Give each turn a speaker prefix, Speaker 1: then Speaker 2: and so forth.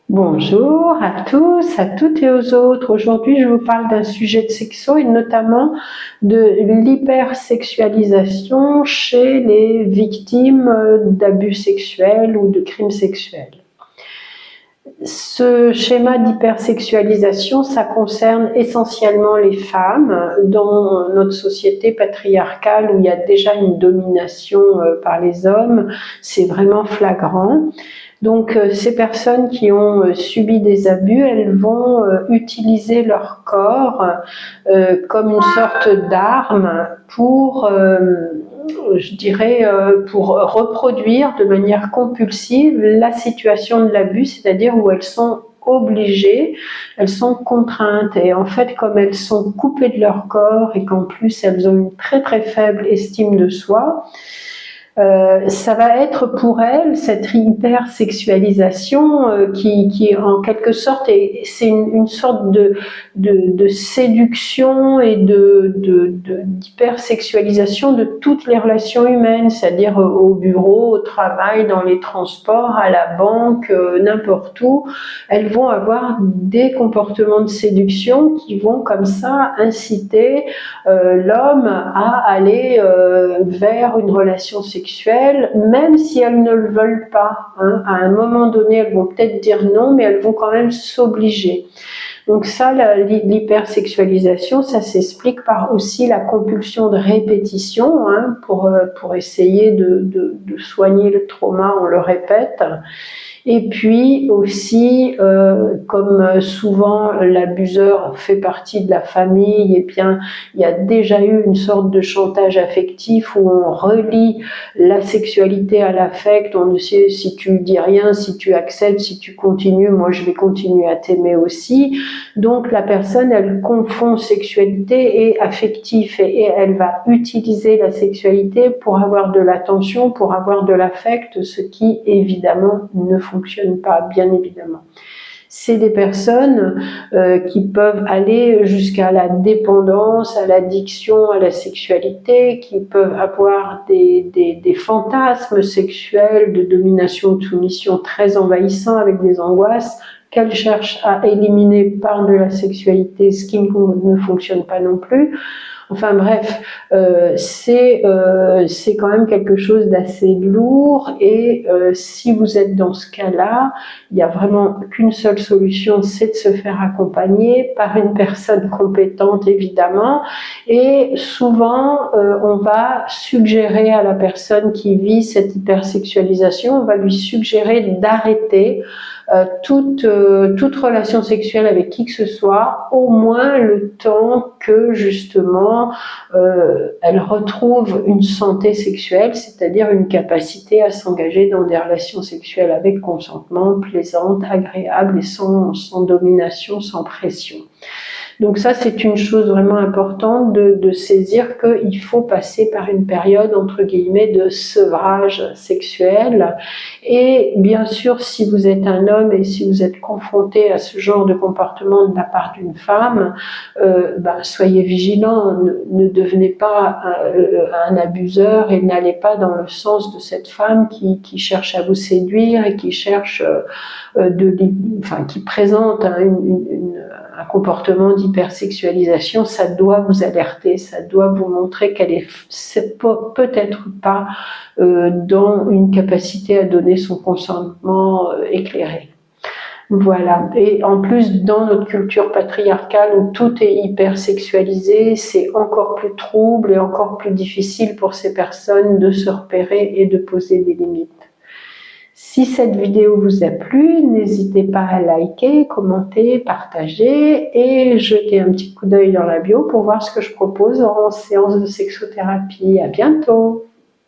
Speaker 1: Bonjour à tous, à toutes et aux autres. Aujourd'hui, je vous parle d'un sujet de sexo et notamment de l'hypersexualisation chez les victimes d'abus sexuels ou de crimes sexuels. Ce schéma d'hypersexualisation, ça concerne essentiellement les femmes dans notre société patriarcale où il y a déjà une domination par les hommes. C'est vraiment flagrant. Donc ces personnes qui ont subi des abus, elles vont utiliser leur corps comme une sorte d'arme pour, pour reproduire de manière compulsive la situation de l'abus, c'est-à-dire où elles sont obligées, elles sont contraintes et en fait comme elles sont coupées de leur corps et qu'en plus elles ont une très très faible estime de soi, ça va être pour elle cette hypersexualisation qui en quelque sorte c'est une sorte de séduction et d'hypersexualisation de toutes les relations humaines, c'est-à-dire au bureau, au travail, dans les transports, à la banque, n'importe où. Elles vont avoir des comportements de séduction qui vont comme ça inciter l'homme à aller vers une relation sexuelle, même si elles ne le veulent pas. À un moment donné, elles vont peut-être dire non, mais elles vont quand même s'obliger. Donc ça, l'hypersexualisation, ça s'explique par aussi la compulsion de répétition, pour essayer de soigner le trauma, on le répète. Et puis aussi, comme souvent l'abuseur fait partie de la famille, et bien il y a déjà eu une sorte de chantage affectif où on relie la sexualité à l'affect. On sait, si tu dis rien, si tu acceptes, si tu continues, moi je vais continuer à t'aimer aussi. Donc la personne, elle confond sexualité et affectif et elle va utiliser la sexualité pour avoir de l'attention, pour avoir de l'affect, ce qui évidemment ne fonctionne pas, bien évidemment. C'est des personnes qui peuvent aller jusqu'à la dépendance, à l'addiction, à la sexualité, qui peuvent avoir des fantasmes sexuels de domination, de soumission très envahissants avec des angoisses qu'elles cherchent à éliminer par de la sexualité, ce qui ne fonctionne pas non plus. Enfin bref, c'est quand même quelque chose d'assez lourd et si vous êtes dans ce cas-là, il n'y a vraiment qu'une seule solution, c'est de se faire accompagner par une personne compétente évidemment, et souvent on va suggérer à la personne qui vit cette hypersexualisation, on va lui suggérer d'arrêter toute relation sexuelle avec qui que ce soit, au moins le temps que justement elle retrouve une santé sexuelle, c'est-à-dire une capacité à s'engager dans des relations sexuelles avec consentement, plaisantes, agréables et sans domination, sans pression. Donc ça, c'est une chose vraiment importante de saisir qu'il faut passer par une période, entre guillemets, de sevrage sexuel. Et bien sûr, si vous êtes un homme et si vous êtes confronté à ce genre de comportement de la part d'une femme, soyez vigilants, ne devenez pas un abuseur et n'allez pas dans le sens de cette femme qui cherche à vous séduire et qui cherche qui présente un comportement d'hypersexualisation. Ça doit vous alerter, ça doit vous montrer qu'elle est peut-être pas dans une capacité à donner son consentement éclairé. Voilà. Et en plus, dans notre culture patriarcale où tout est hypersexualisé, c'est encore plus trouble et encore plus difficile pour ces personnes de se repérer et de poser des limites. Si cette vidéo vous a plu, n'hésitez pas à liker, commenter, partager et jeter un petit coup d'œil dans la bio pour voir ce que je propose en séance de sexothérapie. À bientôt!